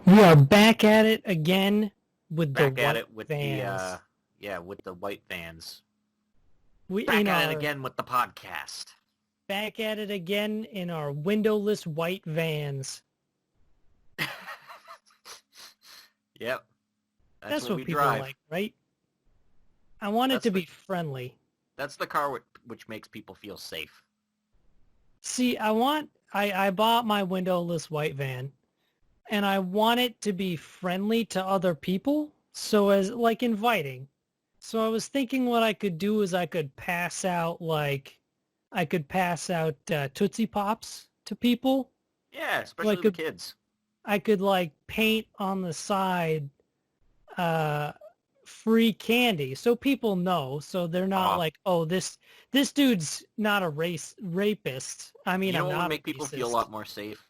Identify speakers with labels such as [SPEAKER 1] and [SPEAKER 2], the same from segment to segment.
[SPEAKER 1] We are back at it again with the
[SPEAKER 2] Back at
[SPEAKER 1] white
[SPEAKER 2] it with
[SPEAKER 1] vans.
[SPEAKER 2] with the white vans.
[SPEAKER 1] We
[SPEAKER 2] Back
[SPEAKER 1] in
[SPEAKER 2] at it
[SPEAKER 1] our
[SPEAKER 2] again with the podcast.
[SPEAKER 1] back at it again in our windowless white vans.
[SPEAKER 2] Yep, that's
[SPEAKER 1] That's
[SPEAKER 2] what
[SPEAKER 1] what
[SPEAKER 2] we
[SPEAKER 1] people
[SPEAKER 2] drive.
[SPEAKER 1] like, right? I want it
[SPEAKER 2] That's
[SPEAKER 1] to
[SPEAKER 2] the
[SPEAKER 1] be friendly.
[SPEAKER 2] that's the car which makes people feel safe.
[SPEAKER 1] See, I bought my windowless white van and I want it to be friendly to other people, so as like inviting. So I was thinking what I could do is I could pass out Tootsie Pops to people.
[SPEAKER 2] Yeah,
[SPEAKER 1] So
[SPEAKER 2] especially the kids.
[SPEAKER 1] I could like paint on the side uh free candy so people know, so they're not
[SPEAKER 2] Oh,
[SPEAKER 1] like, oh, this dude's not a rapist. I mean,
[SPEAKER 2] you know
[SPEAKER 1] I'm
[SPEAKER 2] what would
[SPEAKER 1] not a
[SPEAKER 2] make people feel a
[SPEAKER 1] racist.
[SPEAKER 2] lot more safe?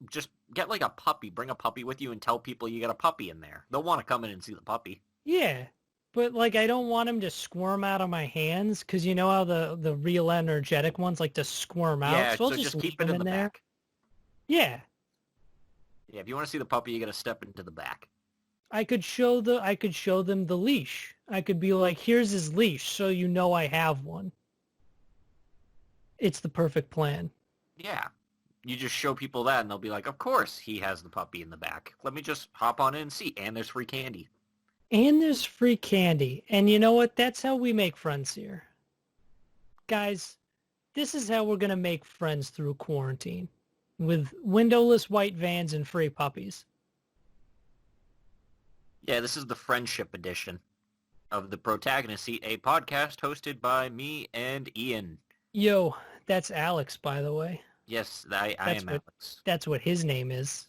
[SPEAKER 2] Just get like a puppy. Bring a puppy with you and tell people you got a puppy in there. They'll want to come in and see the puppy.
[SPEAKER 1] Yeah. But like I don't want him to squirm out of my hands because you know how the real energetic ones like to squirm out.
[SPEAKER 2] Yeah,
[SPEAKER 1] So I'll
[SPEAKER 2] so
[SPEAKER 1] just
[SPEAKER 2] just
[SPEAKER 1] leave
[SPEAKER 2] keep it
[SPEAKER 1] him
[SPEAKER 2] in
[SPEAKER 1] in
[SPEAKER 2] the
[SPEAKER 1] there.
[SPEAKER 2] back.
[SPEAKER 1] Yeah.
[SPEAKER 2] Yeah, if you want to see the puppy, you got to step into the back.
[SPEAKER 1] I could show them the leash. I could be like, here's his leash so you know I have one. It's the perfect plan.
[SPEAKER 2] Yeah, you just show people that, and they'll be like, "Of course, he has the puppy in the back. Let me just hop on in and see." And there's free candy.
[SPEAKER 1] And there's free candy. And you know what? That's how we make friends here. Guys, this is how we're going to make friends through quarantine with windowless white vans and free puppies.
[SPEAKER 2] Yeah, this is the friendship edition of the Protagonist Seat, a podcast hosted by me and Ian.
[SPEAKER 1] Yo, that's Alex, by the way.
[SPEAKER 2] Yes, I
[SPEAKER 1] That's
[SPEAKER 2] am
[SPEAKER 1] what
[SPEAKER 2] Alex.
[SPEAKER 1] that's what his name is.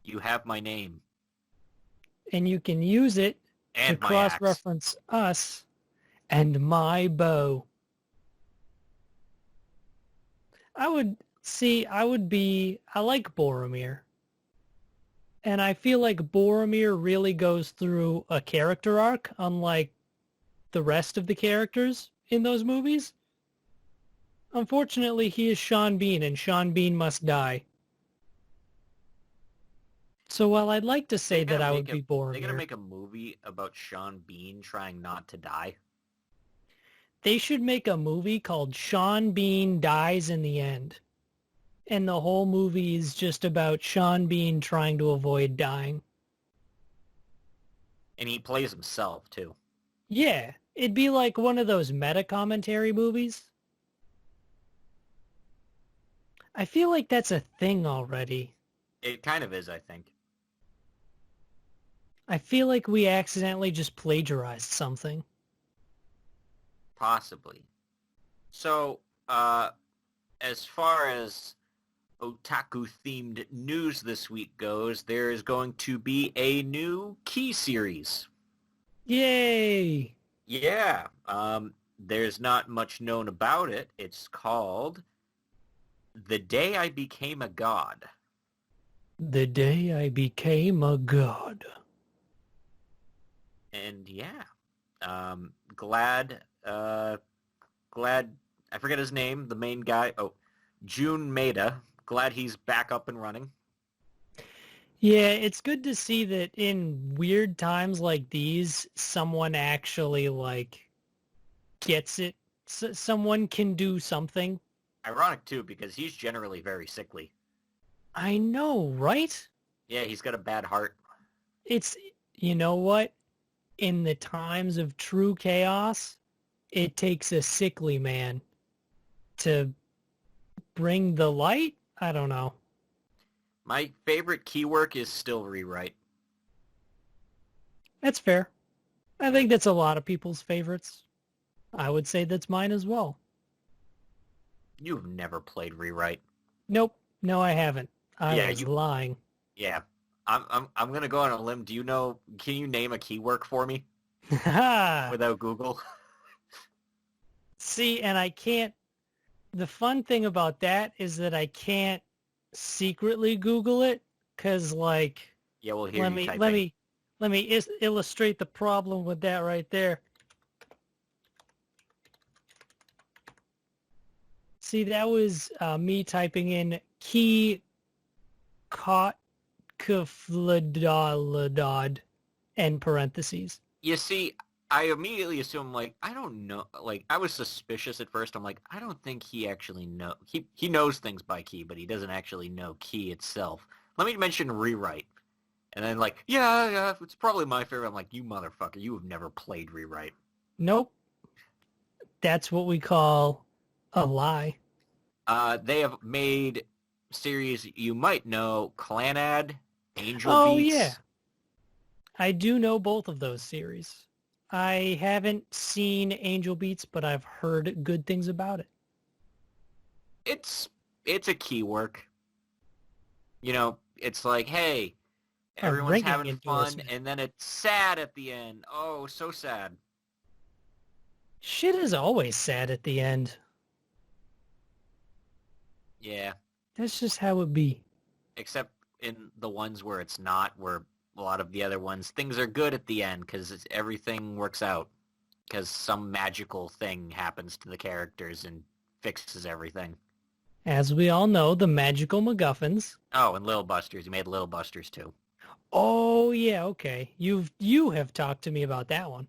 [SPEAKER 2] You have my name
[SPEAKER 1] And you can use it to
[SPEAKER 2] and my axe.
[SPEAKER 1] cross-reference us and my bow. I like Boromir. And I feel like Boromir really goes through a character arc, unlike the rest of the characters in those movies. Unfortunately, he is Sean Bean, and Sean Bean must die. So while I'd like to say
[SPEAKER 2] They're
[SPEAKER 1] that
[SPEAKER 2] gonna
[SPEAKER 1] I
[SPEAKER 2] make
[SPEAKER 1] would
[SPEAKER 2] a
[SPEAKER 1] be
[SPEAKER 2] they're gonna
[SPEAKER 1] Boromir,
[SPEAKER 2] make a movie about Sean Bean trying not to die.
[SPEAKER 1] they should make a movie called Sean Bean Dies in the End. And the whole movie is just about Sean Bean trying to avoid dying.
[SPEAKER 2] And he plays himself too.
[SPEAKER 1] Yeah, it'd be like one of those meta commentary movies. I feel like that's a thing already.
[SPEAKER 2] It kind of is, I think.
[SPEAKER 1] I feel like we accidentally just plagiarized something.
[SPEAKER 2] Possibly. So, as far as otaku-themed news this week goes, there is going to be a new Key series.
[SPEAKER 1] Yay!
[SPEAKER 2] Yeah, there's not much known about it. It's called The Day I Became a God.
[SPEAKER 1] The day I became a god.
[SPEAKER 2] And yeah, glad, I forget his name, the main guy. Oh, Jun Maeda. Glad he's back up and running.
[SPEAKER 1] Yeah, it's good to see that in weird times like these, someone actually like gets it. Someone can do something.
[SPEAKER 2] Ironic too, because he's generally very sickly.
[SPEAKER 1] I know, right?
[SPEAKER 2] Yeah, he's got a bad heart.
[SPEAKER 1] It's, you know what? In the times of true chaos, it takes a sickly man to bring the light. I don't know.
[SPEAKER 2] My favorite key work is still rewrite.
[SPEAKER 1] That's fair. I think that's a lot of people's favorites. I would say that's mine as well.
[SPEAKER 2] You've never played rewrite.
[SPEAKER 1] Nope. No, I haven't. I
[SPEAKER 2] Yeah,
[SPEAKER 1] was
[SPEAKER 2] you.
[SPEAKER 1] lying.
[SPEAKER 2] Yeah, I'm gonna go on a limb. Do you know? Can you name a key work for me without Google?
[SPEAKER 1] See, and I can't. The fun thing about that is that I can't secretly Google it because, like,
[SPEAKER 2] Yeah, we'll hear
[SPEAKER 1] let
[SPEAKER 2] you
[SPEAKER 1] me
[SPEAKER 2] typing.
[SPEAKER 1] let me let me illustrate the problem with that right there. See, that was me typing in key caught Kefladalladad, end parentheses.
[SPEAKER 2] You see, I immediately assume, like, I don't know, like, I was suspicious at first. I'm like, I don't think he actually know. He knows things by key, but he doesn't actually know key itself. Let me mention Rewrite. And then, like, yeah, it's probably my favorite. I'm like, you motherfucker, you have never played Rewrite.
[SPEAKER 1] Nope. That's what we call a lie.
[SPEAKER 2] They have made series you might know, Clanad, Angel
[SPEAKER 1] Oh,
[SPEAKER 2] Beats.
[SPEAKER 1] yeah. I do know both of those series. I haven't seen Angel Beats, but I've heard good things about it.
[SPEAKER 2] It's a key work. You know, it's like, hey, everyone's
[SPEAKER 1] ringing
[SPEAKER 2] having fun,
[SPEAKER 1] endorsement.
[SPEAKER 2] and then it's sad at the end. Oh, so sad.
[SPEAKER 1] Shit is always sad at the end.
[SPEAKER 2] Yeah,
[SPEAKER 1] That's just how it be.
[SPEAKER 2] except in the ones where it's not, where a lot of the other ones, things are good at the end because everything works out. Because some magical thing happens to the characters and fixes everything.
[SPEAKER 1] As we all know, the magical MacGuffins.
[SPEAKER 2] Oh, and Little Busters. You made Little Busters too.
[SPEAKER 1] Oh yeah, okay. You have talked to me about that one.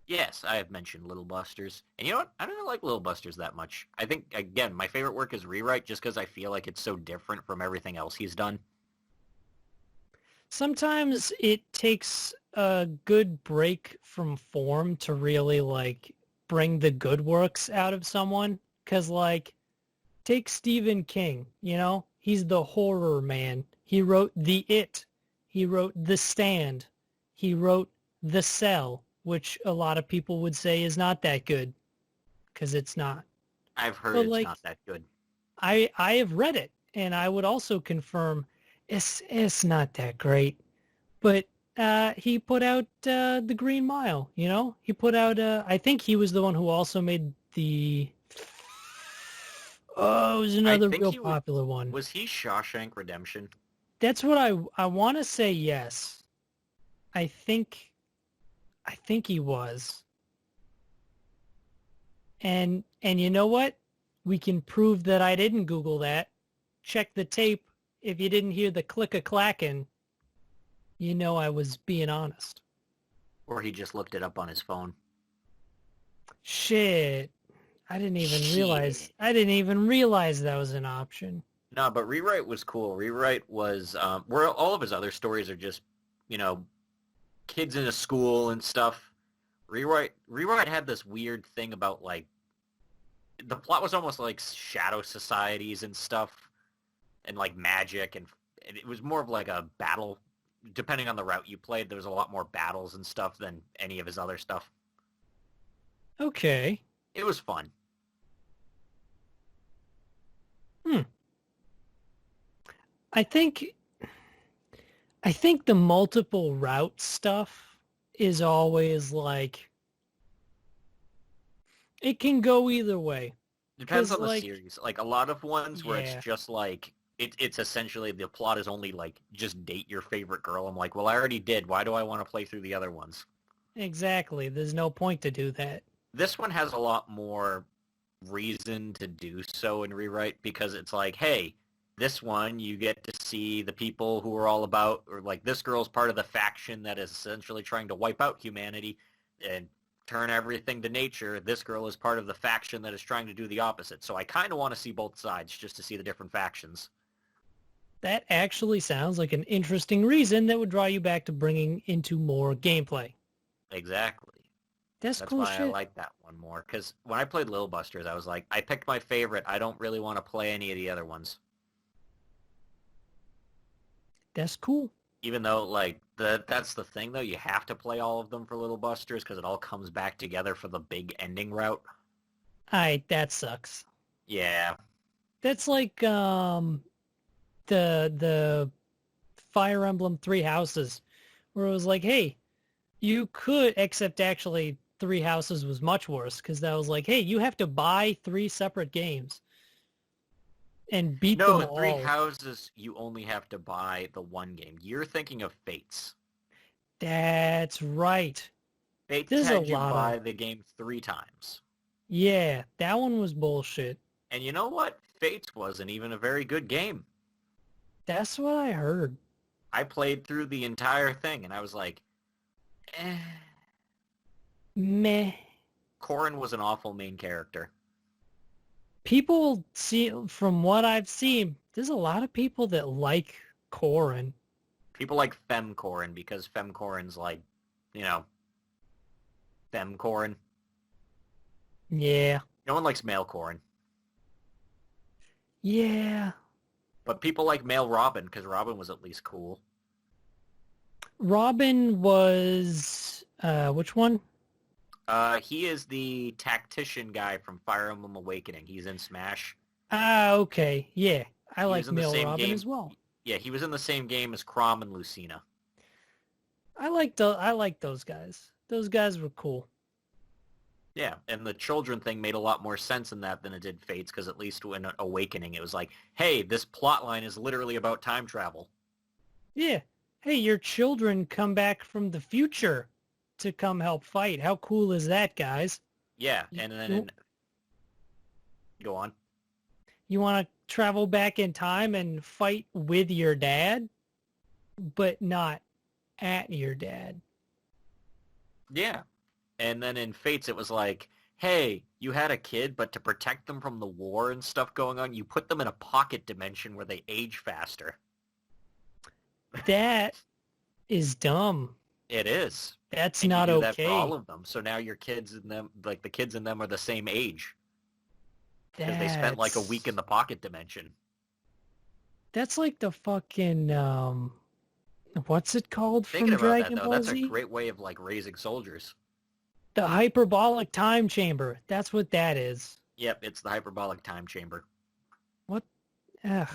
[SPEAKER 2] Yes, I have mentioned Little Busters. And you know what? I don't like Little Busters that much. I think, again, my favorite work is Rewrite just because I feel like it's so different from everything else he's done.
[SPEAKER 1] Sometimes it takes a good break from form to really like bring the good works out of someone. Cause like, take Stephen King, you know? He's the horror man. He wrote The It. He wrote The Stand. He wrote The Cell, which a lot of people would say is not that good. Cause it's not.
[SPEAKER 2] I've heard
[SPEAKER 1] But
[SPEAKER 2] it's
[SPEAKER 1] like,
[SPEAKER 2] not that good.
[SPEAKER 1] I have read it, and I would also confirm it's not that great. But he put out the Green Mile. You know, he put out. I think he was the one who also made the. Oh, it was
[SPEAKER 2] I
[SPEAKER 1] another
[SPEAKER 2] think
[SPEAKER 1] real popular one.
[SPEAKER 2] Was he Shawshank Redemption?
[SPEAKER 1] That's what I want to say. Yes, I think he was. And you know what? We can prove that I didn't Google that. Check the tape. If you didn't hear the click-a-clacking, you know I was being honest.
[SPEAKER 2] Or he just looked it up on his phone?
[SPEAKER 1] Shit. I didn't even realize.
[SPEAKER 2] Shit.
[SPEAKER 1] I didn't even realize that was an option.
[SPEAKER 2] No, but Rewrite was cool. Rewrite was where all of his other stories are just, you know, kids in a school and stuff. Rewrite had this weird thing about like the plot was almost like shadow societies and stuff, and like magic, and it was more of like a battle. Depending on the route you played, there was a lot more battles and stuff than any of his other stuff.
[SPEAKER 1] Okay.
[SPEAKER 2] It was fun.
[SPEAKER 1] I think the multiple route stuff is always like it can go either way.
[SPEAKER 2] Depends
[SPEAKER 1] 'Cause,
[SPEAKER 2] on the
[SPEAKER 1] like,
[SPEAKER 2] series. Like a lot of ones where
[SPEAKER 1] yeah.
[SPEAKER 2] it's just like it's essentially the plot is only like just date your favorite girl. I'm like, well, I already did. Why do I want to play through the other ones?
[SPEAKER 1] Exactly. There's no point to do that.
[SPEAKER 2] This one has a lot more reason to do so in Rewrite because it's like, hey, this one you get to see the people who are all about, or like this girl's part of the faction that is essentially trying to wipe out humanity and turn everything to nature. This girl is part of the faction that is trying to do the opposite. So I kind of want to see both sides just to see the different factions.
[SPEAKER 1] That actually sounds like an interesting reason that would draw you back to bringing into more gameplay.
[SPEAKER 2] Exactly.
[SPEAKER 1] That's
[SPEAKER 2] That's
[SPEAKER 1] cool
[SPEAKER 2] why I
[SPEAKER 1] shit.
[SPEAKER 2] like that one more. Because when I played Little Busters, I was like, I picked my favorite. I don't really want to play any of the other ones.
[SPEAKER 1] That's cool.
[SPEAKER 2] Even though, like, that's the thing, though. You have to play all of them for Little Busters because it all comes back together for the big ending route.
[SPEAKER 1] That sucks.
[SPEAKER 2] Yeah.
[SPEAKER 1] That's like the Fire Emblem Three Houses, where it was like, hey, you could, except actually Three Houses was much worse because that was like, hey, you have to buy 3 separate games and beat
[SPEAKER 2] No,
[SPEAKER 1] them
[SPEAKER 2] Three
[SPEAKER 1] all.
[SPEAKER 2] Houses, you only have to buy the one game. You're thinking of Fates.
[SPEAKER 1] That's right.
[SPEAKER 2] Fates
[SPEAKER 1] There's a
[SPEAKER 2] had you
[SPEAKER 1] lot
[SPEAKER 2] buy
[SPEAKER 1] of...
[SPEAKER 2] the game 3 times.
[SPEAKER 1] Yeah, that one was bullshit.
[SPEAKER 2] And you know what? Fates wasn't even a very good game.
[SPEAKER 1] That's what I heard.
[SPEAKER 2] I played through the entire thing, and I was like, eh.
[SPEAKER 1] Meh.
[SPEAKER 2] Corrin was an awful main character.
[SPEAKER 1] People see, from what I've seen, there's a lot of people that like Corrin.
[SPEAKER 2] People like Fem Corrin because Fem Corrin's like, you know, Fem Corrin.
[SPEAKER 1] Yeah.
[SPEAKER 2] No one likes male Corrin.
[SPEAKER 1] Yeah.
[SPEAKER 2] But people like male Robin because Robin was at least cool.
[SPEAKER 1] Robin was, which one?
[SPEAKER 2] He is the tactician guy from Fire Emblem Awakening. He's in Smash.
[SPEAKER 1] Ah, okay. Yeah. I
[SPEAKER 2] He
[SPEAKER 1] like
[SPEAKER 2] was in the
[SPEAKER 1] male
[SPEAKER 2] same
[SPEAKER 1] Robin
[SPEAKER 2] game.
[SPEAKER 1] as well.
[SPEAKER 2] Yeah, he was in the same game as Chrom and Lucina.
[SPEAKER 1] I like those guys. Those guys were cool.
[SPEAKER 2] Yeah, and the children thing made a lot more sense in that than it did Fates, because at least in Awakening it was like, hey, this plot line is literally about time travel.
[SPEAKER 1] Yeah. Hey, your children come back from the future to come help fight. How cool is that, guys?
[SPEAKER 2] Yeah, and then... Go on.
[SPEAKER 1] You want to travel back in time and fight with your dad, but not at your dad.
[SPEAKER 2] Yeah. And then in Fates, it was like, hey, you had a kid, but to protect them from the war and stuff going on, you put them in a pocket dimension where they age faster.
[SPEAKER 1] That is dumb.
[SPEAKER 2] It is.
[SPEAKER 1] That's
[SPEAKER 2] And
[SPEAKER 1] not
[SPEAKER 2] you do
[SPEAKER 1] okay.
[SPEAKER 2] that for all of them. So now your kids and them, like the kids in them are the same age. Because they spent like a week in the pocket dimension.
[SPEAKER 1] That's like the fucking, what's it called
[SPEAKER 2] Thinking
[SPEAKER 1] from
[SPEAKER 2] about
[SPEAKER 1] Dragon
[SPEAKER 2] that, though,
[SPEAKER 1] Ball
[SPEAKER 2] that's
[SPEAKER 1] Z?
[SPEAKER 2] a great way of like raising soldiers.
[SPEAKER 1] The hyperbolic time chamber. That's what that is.
[SPEAKER 2] Yep, it's the hyperbolic time chamber.
[SPEAKER 1] What? Ugh.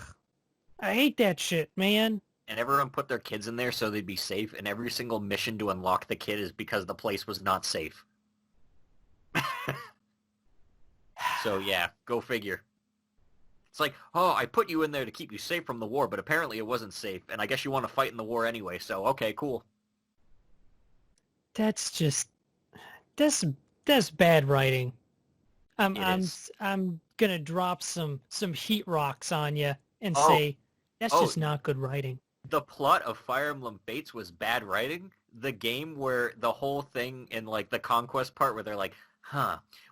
[SPEAKER 1] I hate that shit, man.
[SPEAKER 2] And everyone put their kids in there so they'd be safe, and every single mission to unlock the kid is because the place was not safe. So yeah, go figure. It's like, oh, I put you in there to keep you safe from the war, but apparently it wasn't safe, and I guess you want to fight in the war anyway, so okay, cool.
[SPEAKER 1] That's just that's bad writing. I'm
[SPEAKER 2] It
[SPEAKER 1] I'm
[SPEAKER 2] is.
[SPEAKER 1] I'm gonna drop some heat rocks on you and
[SPEAKER 2] Oh,
[SPEAKER 1] say that's
[SPEAKER 2] oh,
[SPEAKER 1] just not good writing.
[SPEAKER 2] the plot of Fire Emblem Fates was bad writing. The game where the whole thing in like the conquest part where they're like,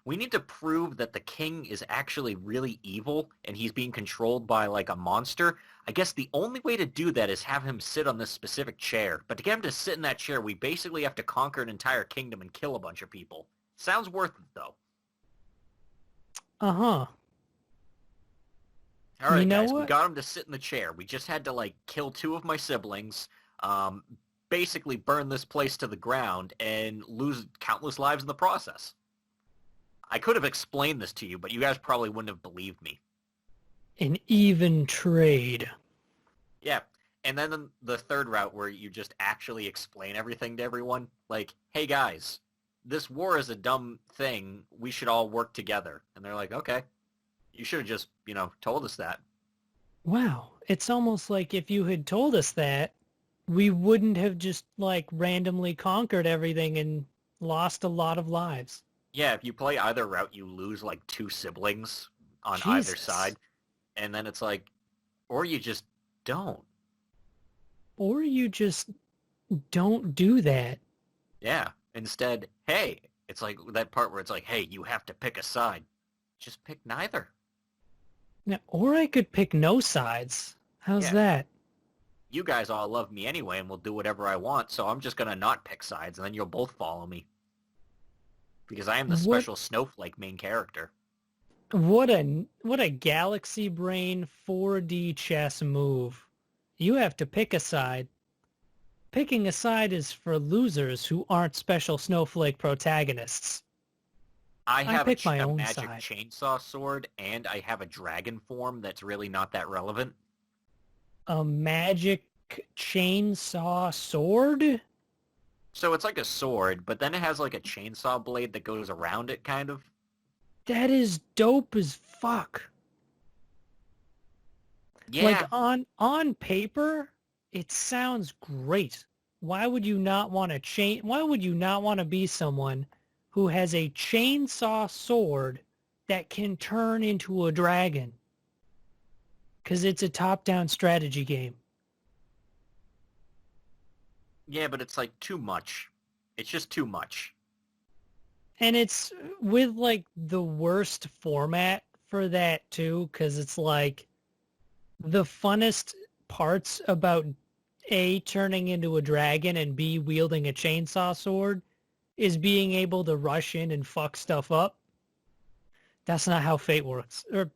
[SPEAKER 2] we need to prove that the king is actually really evil and he's being controlled by like a monster. I guess the only way to do that is have him sit on this specific chair. But to get him to sit in that chair, we basically have to conquer an entire kingdom and kill a bunch of people. Sounds worth it, though.
[SPEAKER 1] Uh-huh.
[SPEAKER 2] All right,
[SPEAKER 1] You know
[SPEAKER 2] guys, we
[SPEAKER 1] what?
[SPEAKER 2] got him to sit in the chair. We just had to, like, kill 2 of my siblings, basically burn this place to the ground, and lose countless lives in the process. I could have explained this to you, but you guys probably wouldn't have believed me.
[SPEAKER 1] An even trade.
[SPEAKER 2] Yeah, and then the third route where you just actually explain everything to everyone, like, hey guys, this war is a dumb thing. We should all work together. And they're like, okay. You should have just, told us that.
[SPEAKER 1] Wow. It's almost like if you had told us that, we wouldn't have just like randomly conquered everything and lost a lot of lives.
[SPEAKER 2] Yeah, if you play either route, you lose like 2 siblings on either
[SPEAKER 1] Jesus.
[SPEAKER 2] side. And then it's like, or you just don't.
[SPEAKER 1] Or you just don't do that.
[SPEAKER 2] Yeah. Instead, hey, it's like that part where it's like, hey, you have to pick a side. Just pick neither.
[SPEAKER 1] Now, or I could pick no sides. How's
[SPEAKER 2] Yeah.
[SPEAKER 1] that?
[SPEAKER 2] You guys all love me anyway and will do whatever I want, so I'm just going to not pick sides, and then you'll both follow me. Because I am the
[SPEAKER 1] What-
[SPEAKER 2] special snowflake main character.
[SPEAKER 1] What a galaxy brain 4D chess move. You have to pick a side. Picking a side is for losers who aren't special snowflake protagonists.
[SPEAKER 2] I have
[SPEAKER 1] pick my
[SPEAKER 2] a
[SPEAKER 1] own
[SPEAKER 2] magic
[SPEAKER 1] side.
[SPEAKER 2] chainsaw sword, and I have a dragon form that's really not that relevant.
[SPEAKER 1] A magic chainsaw sword?
[SPEAKER 2] So it's like a sword, but then it has like a chainsaw blade that goes around it, kind of.
[SPEAKER 1] That is dope as fuck.
[SPEAKER 2] Yeah,
[SPEAKER 1] Like on paper, it sounds great. Why would you not want why would you not want to be someone who has a chainsaw sword that can turn into a dragon? Cuz it's a top-down strategy game.
[SPEAKER 2] Yeah, but it's like too much. It's just too much.
[SPEAKER 1] And it's with like the worst format for that too, because it's like the funnest parts about A, turning into a dragon, and B, wielding a chainsaw sword is being able to rush in and fuck stuff up. That's not how Fate works, or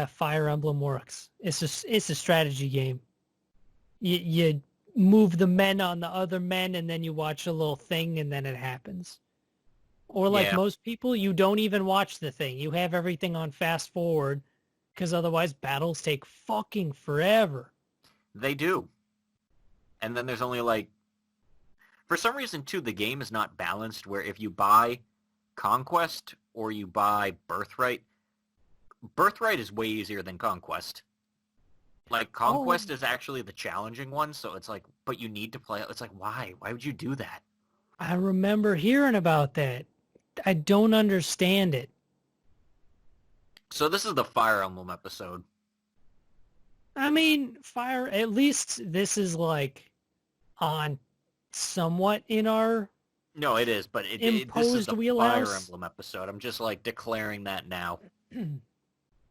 [SPEAKER 1] Fire Emblem works. It's a strategy game. You move the men on the other men, and then you watch a little thing, and then it happens. Or like
[SPEAKER 2] Yeah,
[SPEAKER 1] most people, you don't even watch the thing. You have everything on fast forward, because otherwise battles take fucking forever.
[SPEAKER 2] they do. And then there's only like, for some reason too, the game is not balanced where if you buy Conquest or you buy Birthright, Birthright is way easier than Conquest. Like,
[SPEAKER 1] Oh,
[SPEAKER 2] Conquest is actually the challenging one, so it's like, but you need to play it. It's like, why? Why would you do that?
[SPEAKER 1] I remember hearing about that. I don't understand it.
[SPEAKER 2] So this is the Fire Emblem episode.
[SPEAKER 1] I mean, Fire, at least this is like on somewhat in our
[SPEAKER 2] No, it is, but this is
[SPEAKER 1] imposed
[SPEAKER 2] the Fire
[SPEAKER 1] wheelhouse.
[SPEAKER 2] Emblem episode. I'm just, like, declaring that now.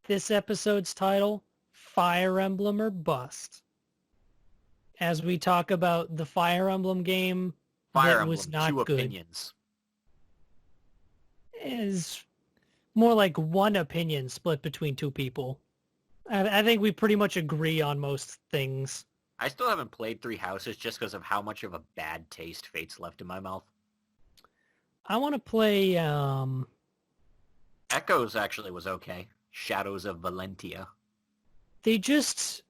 [SPEAKER 1] This episode's title, Fire Emblem or Bust. As we talk about the Fire Emblem game
[SPEAKER 2] Fire
[SPEAKER 1] that was
[SPEAKER 2] Emblem,
[SPEAKER 1] not
[SPEAKER 2] two
[SPEAKER 1] good,
[SPEAKER 2] opinions.
[SPEAKER 1] is more like one opinion split between two people. I think we pretty much agree on most things.
[SPEAKER 2] I still haven't played Three Houses just because of how much of a bad taste Fate's left in my mouth.
[SPEAKER 1] I want to play,
[SPEAKER 2] Echoes actually was okay. Shadows of Valentia.
[SPEAKER 1] they just,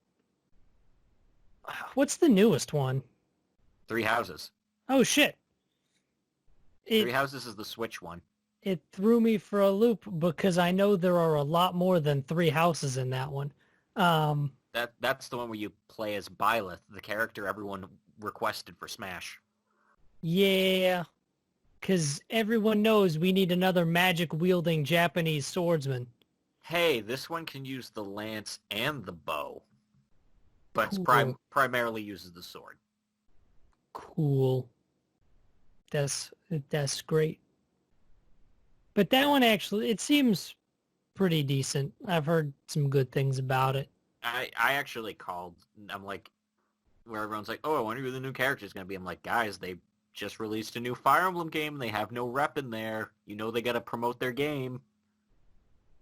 [SPEAKER 1] what's the newest one?
[SPEAKER 2] Three Houses.
[SPEAKER 1] Oh shit.
[SPEAKER 2] Three
[SPEAKER 1] It
[SPEAKER 2] Houses is the Switch one.
[SPEAKER 1] it threw me for a loop because I know there are a lot more than three houses in that one. Um,
[SPEAKER 2] That's the one where you play as Byleth, the character everyone requested for Smash.
[SPEAKER 1] yeah, because everyone knows we need another magic-wielding Japanese swordsman.
[SPEAKER 2] Hey, this one can use the lance and the bow, but it's
[SPEAKER 1] Cool.
[SPEAKER 2] primarily uses the sword.
[SPEAKER 1] Cool. That's great. But that one actually, it seems pretty decent. I've heard some good things about it.
[SPEAKER 2] I actually called. I'm like, where everyone's like, oh, I wonder who the new character is going to be. I'm like, guys, they just released a new Fire Emblem game. They have no rep in there. You know they got to promote their game.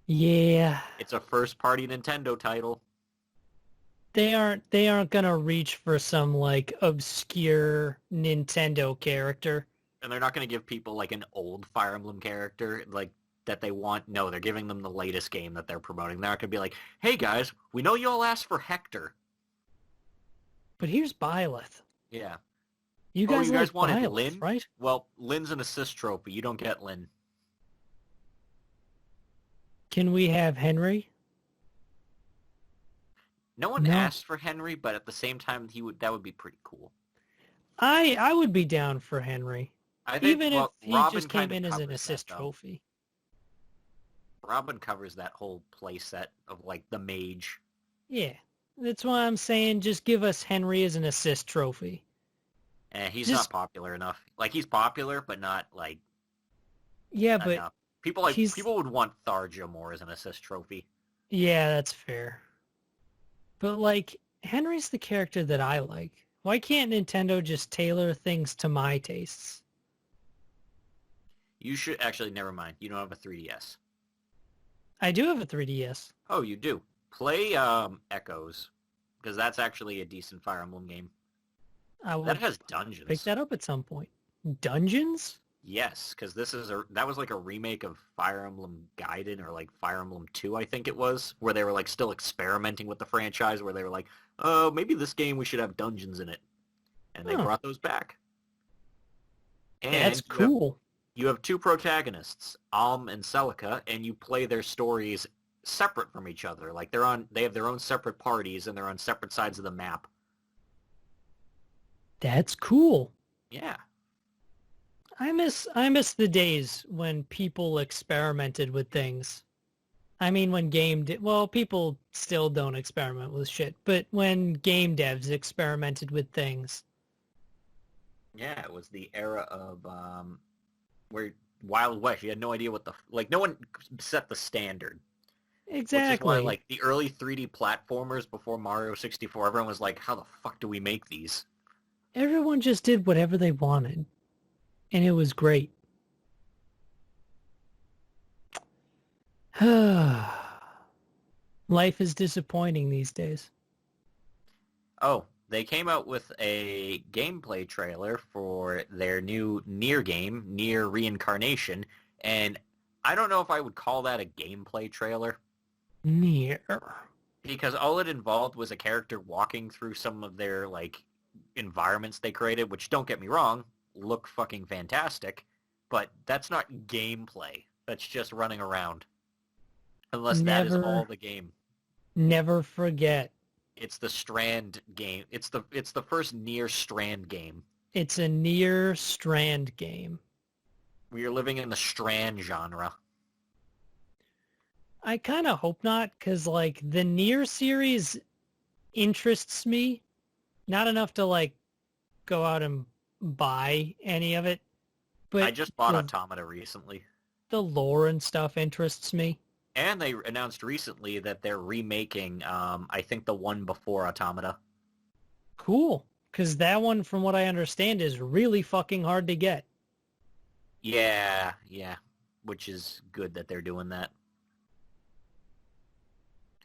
[SPEAKER 1] Yeah,
[SPEAKER 2] It's a first-party Nintendo title.
[SPEAKER 1] they aren't gonna reach for some like obscure Nintendo character.
[SPEAKER 2] And they're not going to give people like an old Fire Emblem character like that they want. No, they're giving them the latest game that they're promoting. They're not going to be like, hey guys, we know you all asked for Hector.
[SPEAKER 1] But here's Byleth.
[SPEAKER 2] Yeah.
[SPEAKER 1] You
[SPEAKER 2] Oh,
[SPEAKER 1] guys
[SPEAKER 2] you
[SPEAKER 1] like
[SPEAKER 2] guys wanted
[SPEAKER 1] Byleth,
[SPEAKER 2] Lynn?
[SPEAKER 1] right?
[SPEAKER 2] Well, Lynn's an assist trophy. You don't get Lynn.
[SPEAKER 1] Can we have Henry?
[SPEAKER 2] No one
[SPEAKER 1] No.
[SPEAKER 2] asked for Henry, but at the same time, that would be pretty cool.
[SPEAKER 1] I would be down for Henry.
[SPEAKER 2] I think,
[SPEAKER 1] Even
[SPEAKER 2] well,
[SPEAKER 1] if he
[SPEAKER 2] Robin
[SPEAKER 1] just came
[SPEAKER 2] kind of
[SPEAKER 1] in as an
[SPEAKER 2] covers
[SPEAKER 1] assist
[SPEAKER 2] that, though.
[SPEAKER 1] trophy.
[SPEAKER 2] Robin covers that whole play set of like the mage.
[SPEAKER 1] Yeah. That's why I'm saying just give us Henry as an assist trophy.
[SPEAKER 2] And he's
[SPEAKER 1] Just-
[SPEAKER 2] not popular enough. Like he's popular, but not like
[SPEAKER 1] Yeah, but
[SPEAKER 2] enough.
[SPEAKER 1] he's-
[SPEAKER 2] People would want Tharja more as an assist trophy.
[SPEAKER 1] yeah, that's fair. But like Henry's the character that I like. Why can't Nintendo just tailor things to my tastes?
[SPEAKER 2] You should actually never mind. You don't have a 3DS.
[SPEAKER 1] I do have a 3DS.
[SPEAKER 2] Oh, you do. Play Echoes, because that's actually a decent Fire Emblem game.
[SPEAKER 1] I will
[SPEAKER 2] That has dungeons.
[SPEAKER 1] pick that up at some point. Dungeons?
[SPEAKER 2] Yes, because that was like a remake of Fire Emblem Gaiden or like Fire Emblem 2, I think it was, where they were like still experimenting with the franchise, where they were like, oh, maybe this game we should have dungeons in it. And they
[SPEAKER 1] Huh.
[SPEAKER 2] brought those back. And
[SPEAKER 1] That's cool.
[SPEAKER 2] You have two protagonists, Alm and Celica, and you play their stories separate from each other. Like they have their own separate parties and they're on separate sides of the map.
[SPEAKER 1] That's cool.
[SPEAKER 2] Yeah.
[SPEAKER 1] I miss the days when people experimented with things. I mean, when people still don't experiment with shit, but when game devs experimented with things.
[SPEAKER 2] Yeah, it was the era of where Wild West. You had no idea what no one set the standard. Which is why,
[SPEAKER 1] Exactly.
[SPEAKER 2] like, the early 3D platformers before Mario 64, everyone was like, how the fuck do we make these?
[SPEAKER 1] Everyone just did whatever they wanted, and it was great. Life is disappointing these days.
[SPEAKER 2] Oh, they came out with a gameplay trailer for their new Nier game, Nier Reincarnation, and I don't know if I would call that a gameplay trailer,
[SPEAKER 1] Near.
[SPEAKER 2] because all it involved was a character walking through some of their, like, environments they created, which, don't get me wrong, look fucking fantastic, but that's not gameplay. That's just running around. Unless that is all
[SPEAKER 1] Never,
[SPEAKER 2] the game.
[SPEAKER 1] never forget.
[SPEAKER 2] It's the Strand game. It's the first Nier Strand game.
[SPEAKER 1] It's a Near Strand game.
[SPEAKER 2] We are living in the Strand genre.
[SPEAKER 1] I kind of hope not, because like the Near series interests me, not enough to like go out and buy any of it,
[SPEAKER 2] I
[SPEAKER 1] but
[SPEAKER 2] just bought Automata recently.
[SPEAKER 1] the lore and stuff interests me.
[SPEAKER 2] And they announced recently that they're remaking, I think the one before Automata.
[SPEAKER 1] Cool, because that one, from what I understand, is really fucking hard to get.
[SPEAKER 2] Yeah. Which is good that they're doing that.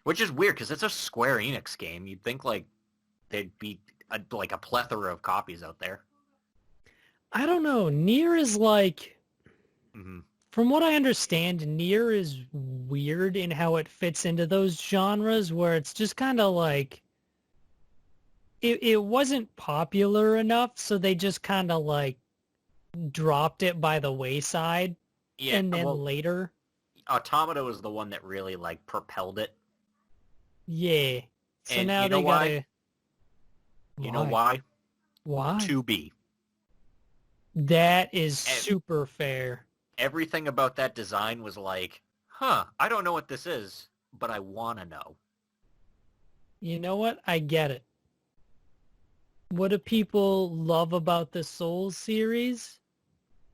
[SPEAKER 2] Which is weird, because it's a Square Enix game. You'd think, like, there'd be, a plethora of copies out there.
[SPEAKER 1] I don't know. Nier is like,
[SPEAKER 2] Mm-hmm.
[SPEAKER 1] from what I understand, Nier is weird in how it fits into those genres where it's just kind of like, it wasn't popular enough, so they just kind of like dropped it by the wayside.
[SPEAKER 2] Yeah,
[SPEAKER 1] And then
[SPEAKER 2] well,
[SPEAKER 1] later,
[SPEAKER 2] Automata was the one that really, like, propelled it.
[SPEAKER 1] yeah. So
[SPEAKER 2] And
[SPEAKER 1] now
[SPEAKER 2] you know
[SPEAKER 1] they
[SPEAKER 2] why?
[SPEAKER 1] gotta,
[SPEAKER 2] You know why?
[SPEAKER 1] Why?
[SPEAKER 2] 2B.
[SPEAKER 1] That is
[SPEAKER 2] And
[SPEAKER 1] super fair.
[SPEAKER 2] everything about that design was like, huh, I don't know what this is, but I want to know.
[SPEAKER 1] You know what? I get it. What do people love about the Souls series?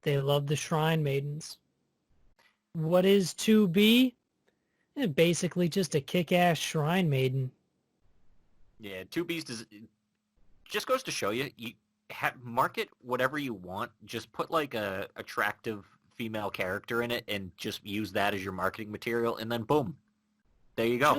[SPEAKER 1] They love the Shrine Maidens. What is 2B? Basically just a kick-ass Shrine Maiden.
[SPEAKER 2] Yeah, 2B's just goes to show you, market whatever you want. Just put, like, a attractive female character in it and just use that as your marketing material, and then boom, there you go.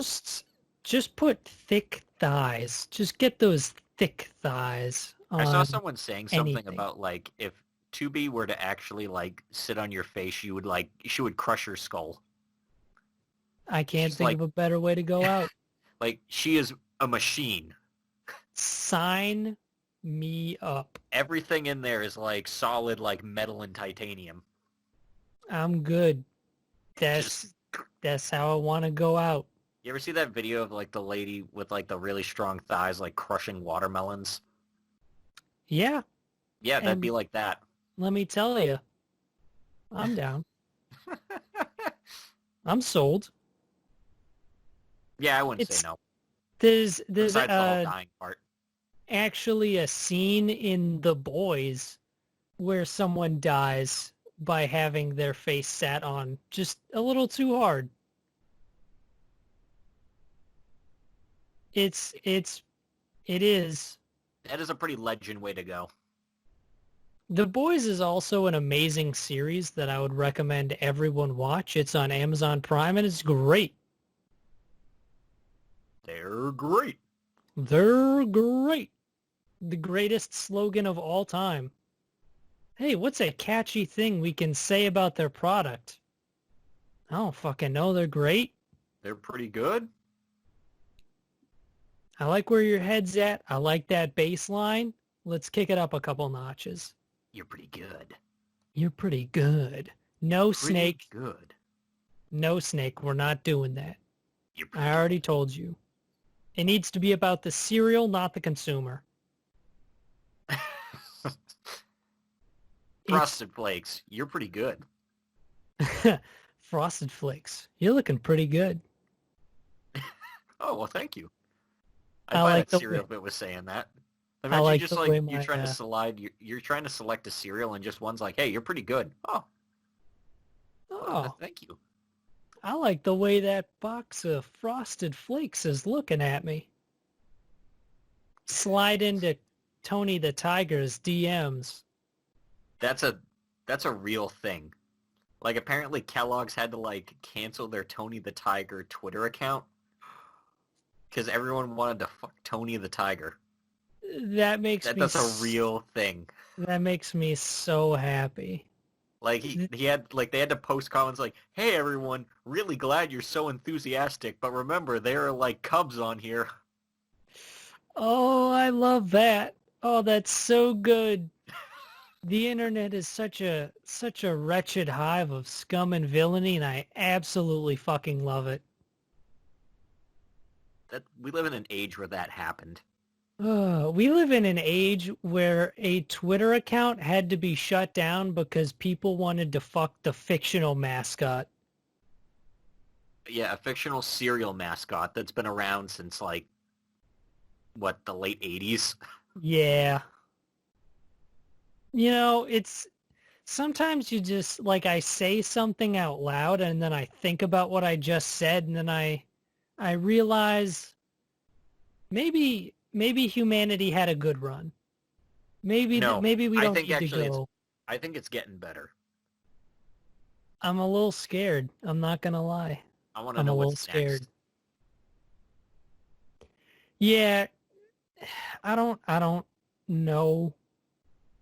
[SPEAKER 1] Just put thick thighs. Just get those thick thighs
[SPEAKER 2] I saw
[SPEAKER 1] on
[SPEAKER 2] someone saying something
[SPEAKER 1] anything.
[SPEAKER 2] about, like, if 2B were to actually, like, sit on your face, she would crush your skull.
[SPEAKER 1] I can't
[SPEAKER 2] She's
[SPEAKER 1] think
[SPEAKER 2] like,
[SPEAKER 1] of a better way to go out.
[SPEAKER 2] like, she is a machine.
[SPEAKER 1] Sign me up.
[SPEAKER 2] Everything in there is, like, solid, like, metal and titanium.
[SPEAKER 1] I'm good.
[SPEAKER 2] Just,
[SPEAKER 1] That's how I want to go out.
[SPEAKER 2] you ever see that video of, like, the lady with, like, the really strong thighs, like, crushing watermelons?
[SPEAKER 1] Yeah,
[SPEAKER 2] Yeah, that'd be
[SPEAKER 1] and
[SPEAKER 2] like that.
[SPEAKER 1] let me tell you, I'm down. I'm sold.
[SPEAKER 2] Yeah, I wouldn't
[SPEAKER 1] It's
[SPEAKER 2] say no.
[SPEAKER 1] there's
[SPEAKER 2] Besides the whole dying part.
[SPEAKER 1] actually a scene in The Boys where someone dies by having their face sat on just a little too hard. It is.
[SPEAKER 2] That is a pretty legend way to go.
[SPEAKER 1] The Boys is also an amazing series that I would recommend everyone watch. It's on Amazon Prime and it's great.
[SPEAKER 2] They're great.
[SPEAKER 1] They're great. The greatest slogan of all time. Hey, what's a catchy thing we can say about their product? I don't fucking know. They're great.
[SPEAKER 2] They're pretty good.
[SPEAKER 1] I like where your head's at. I like that bass line. Let's kick it up a couple notches.
[SPEAKER 2] You're pretty good.
[SPEAKER 1] You're pretty good. No
[SPEAKER 2] Pretty
[SPEAKER 1] snake.
[SPEAKER 2] good.
[SPEAKER 1] No snake. We're not doing that.
[SPEAKER 2] You're pretty
[SPEAKER 1] I already told you. It needs to be about the cereal, not the consumer.
[SPEAKER 2] Frosted Flakes. You're pretty good.
[SPEAKER 1] Frosted Flakes. You're looking pretty good.
[SPEAKER 2] Oh, well, thank you.
[SPEAKER 1] I
[SPEAKER 2] I'd buy
[SPEAKER 1] like
[SPEAKER 2] that
[SPEAKER 1] the
[SPEAKER 2] cereal
[SPEAKER 1] way-
[SPEAKER 2] if it was saying that.
[SPEAKER 1] I
[SPEAKER 2] Imagine
[SPEAKER 1] like
[SPEAKER 2] just
[SPEAKER 1] the
[SPEAKER 2] like
[SPEAKER 1] way
[SPEAKER 2] you're
[SPEAKER 1] my
[SPEAKER 2] trying to you're trying to select a cereal and just one's like, hey, you're pretty good.
[SPEAKER 1] oh,
[SPEAKER 2] Thank you.
[SPEAKER 1] I like the way that box of Frosted Flakes is looking at me. Slide into Tony the Tiger's DMs.
[SPEAKER 2] That's a real thing. Like apparently Kellogg's had to like cancel their Tony the Tiger Twitter account because everyone wanted to fuck Tony the Tiger.
[SPEAKER 1] That makes me
[SPEAKER 2] That's a real thing.
[SPEAKER 1] That makes me so happy.
[SPEAKER 2] Like he had like they had to post comments like, "Hey everyone, really glad you're so enthusiastic, but remember there are like cubs on here."
[SPEAKER 1] Oh, I love that. Oh, that's so good. The internet is such a wretched hive of scum and villainy, and I absolutely fucking love it.
[SPEAKER 2] That we live in an age where that happened.
[SPEAKER 1] We live in an age where a Twitter account had to be shut down because people wanted to fuck the fictional mascot.
[SPEAKER 2] Yeah, a fictional cereal mascot that's been around since like what, the late 80s?
[SPEAKER 1] Yeah. You know, it's sometimes you just like I say something out loud and then I think about what I just said and then I realize maybe humanity had a good run.
[SPEAKER 2] No,
[SPEAKER 1] Maybe we
[SPEAKER 2] I
[SPEAKER 1] don't
[SPEAKER 2] think
[SPEAKER 1] need to
[SPEAKER 2] actually
[SPEAKER 1] go.
[SPEAKER 2] I think it's getting better.
[SPEAKER 1] I'm a little scared. I'm not gonna lie.
[SPEAKER 2] I want to
[SPEAKER 1] I'm a
[SPEAKER 2] know
[SPEAKER 1] little
[SPEAKER 2] what's
[SPEAKER 1] scared.
[SPEAKER 2] next.
[SPEAKER 1] Yeah, I don't know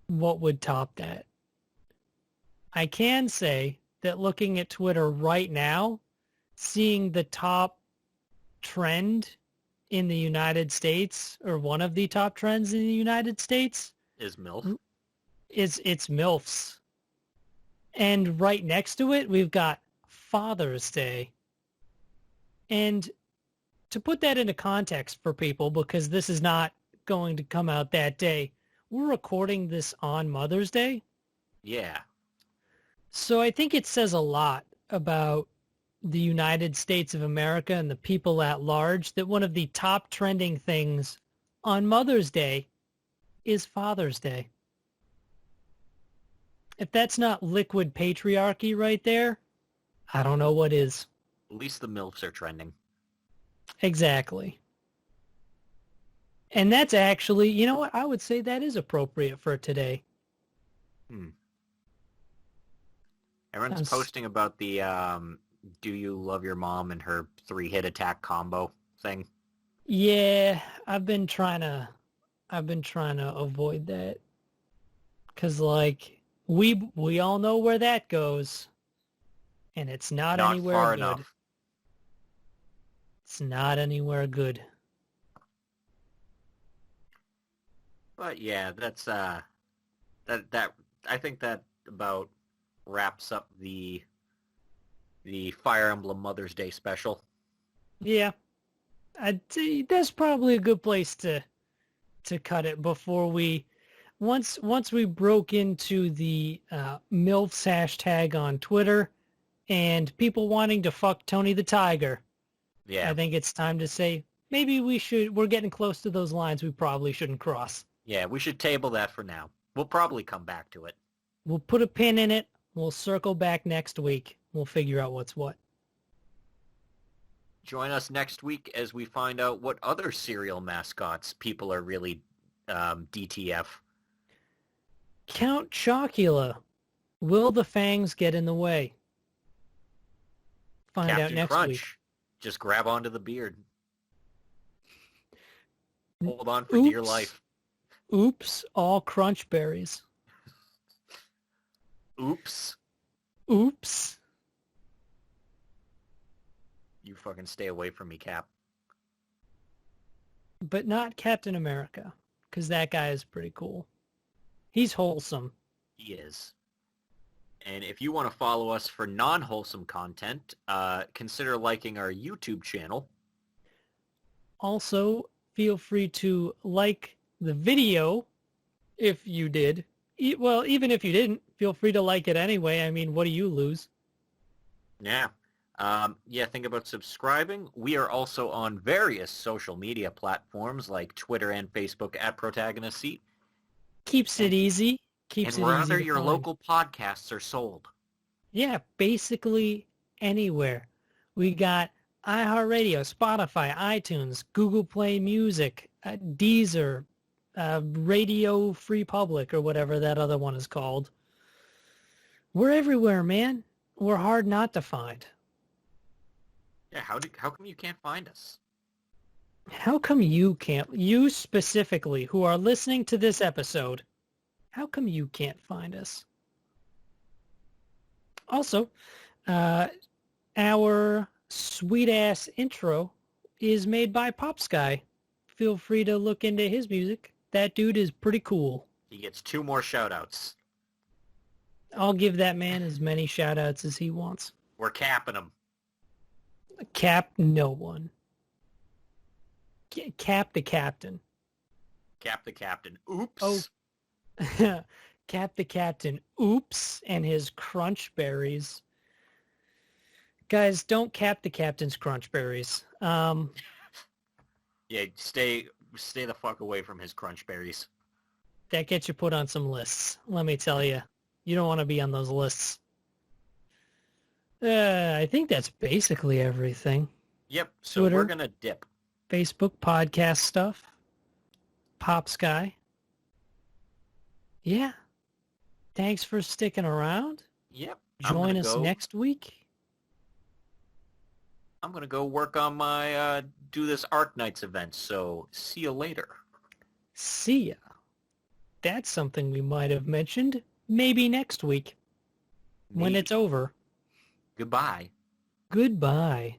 [SPEAKER 1] what would top that. I can say that looking at Twitter right now, seeing the top trend in the United States, or one of the top trends in the United States,
[SPEAKER 2] Is MILF?
[SPEAKER 1] is it's MILFs. And right next to it, we've got Father's Day. And to put that into context for people, because this is not going to come out that day, we're recording this on Mother's Day.
[SPEAKER 2] Yeah.
[SPEAKER 1] So I think it says a lot about the United States of America and the people at large that one of the top trending things on Mother's Day is Father's Day. If that's not liquid patriarchy right there, I don't know what is.
[SPEAKER 2] At least the MILFs are trending.
[SPEAKER 1] Exactly. And that's actually, you know what? I would say that is appropriate for today.
[SPEAKER 2] Everyone's posting about the do you love your mom and her 3-hit attack combo thing.
[SPEAKER 1] Yeah, I've been trying to avoid that. 'Cause like we all know where that goes. And it's not anywhere
[SPEAKER 2] far
[SPEAKER 1] good.
[SPEAKER 2] enough.
[SPEAKER 1] It's not anywhere good.
[SPEAKER 2] But yeah, that's that I think that about wraps up the Fire Emblem Mother's Day special.
[SPEAKER 1] Yeah. I'd say that's probably a good place to cut it before we once we broke into the MILFs hashtag on Twitter and people wanting to fuck Tony the Tiger.
[SPEAKER 2] Yeah.
[SPEAKER 1] I think it's time to say maybe we're getting close to those lines we probably shouldn't cross.
[SPEAKER 2] Yeah, we should table that for now. We'll probably come back to it.
[SPEAKER 1] We'll put a pin in it. We'll circle back next week. We'll figure out what's what.
[SPEAKER 2] Join us next week as we find out what other cereal mascots people are really DTF.
[SPEAKER 1] Count Chocula. Will the fangs get in the way? Find
[SPEAKER 2] Captain
[SPEAKER 1] out next
[SPEAKER 2] Crunch.
[SPEAKER 1] week.
[SPEAKER 2] Just grab onto the beard. Hold on for dear life.
[SPEAKER 1] Oops, all crunch berries.
[SPEAKER 2] Oops.
[SPEAKER 1] Oops.
[SPEAKER 2] You fucking stay away from me, Cap.
[SPEAKER 1] But not Captain America, because that guy is pretty cool. He's wholesome.
[SPEAKER 2] He is. And if you want to follow us for non-wholesome content, consider liking our YouTube channel.
[SPEAKER 1] Also, feel free to like the video if you did. Well, even if you didn't, feel free to like it anyway. I mean, what do you lose?
[SPEAKER 2] Yeah. Yeah, think about subscribing. We are also on various social media platforms like Twitter and Facebook at Protagonist Seat.
[SPEAKER 1] Keeps it
[SPEAKER 2] And,
[SPEAKER 1] easy.
[SPEAKER 2] and
[SPEAKER 1] Keeps it easy
[SPEAKER 2] wherever
[SPEAKER 1] to
[SPEAKER 2] your
[SPEAKER 1] find.
[SPEAKER 2] local podcasts are sold.
[SPEAKER 1] Yeah, basically anywhere. We got iHeartRadio, Spotify, iTunes, Google Play Music, Deezer, Radio Free Public, or whatever that other one is called. We're everywhere, man. We're hard not to find.
[SPEAKER 2] Yeah, how come you can't find us?
[SPEAKER 1] How come you can't, you specifically, who are listening to this episode, how come you can't find us? Also, our sweet-ass intro is made by Popskyy. Feel free to look into his music. That dude is pretty cool.
[SPEAKER 2] He gets 2 more shout-outs.
[SPEAKER 1] I'll give that man as many shout-outs as he wants.
[SPEAKER 2] We're capping him.
[SPEAKER 1] Cap no one. Cap the captain.
[SPEAKER 2] Cap the captain. Oops.
[SPEAKER 1] Oh. Cap the captain. Oops. And his crunch berries. Guys, don't cap the captain's crunch berries.
[SPEAKER 2] Yeah, stay the fuck away from his crunch berries.
[SPEAKER 1] That gets you put on some lists. Let me tell you. You don't want to be on those lists. I think that's basically everything.
[SPEAKER 2] Yep, so
[SPEAKER 1] Twitter.
[SPEAKER 2] we're gonna dip.
[SPEAKER 1] Facebook podcast stuff. Popskyy. Yeah. Thanks for sticking around.
[SPEAKER 2] Yep.
[SPEAKER 1] Join us next week.
[SPEAKER 2] I'm going to go work on my Do This Arc Nights event, so see you later.
[SPEAKER 1] See ya. That's something we might have mentioned maybe next week when
[SPEAKER 2] Maybe.
[SPEAKER 1] it's over.
[SPEAKER 2] Goodbye.
[SPEAKER 1] Goodbye.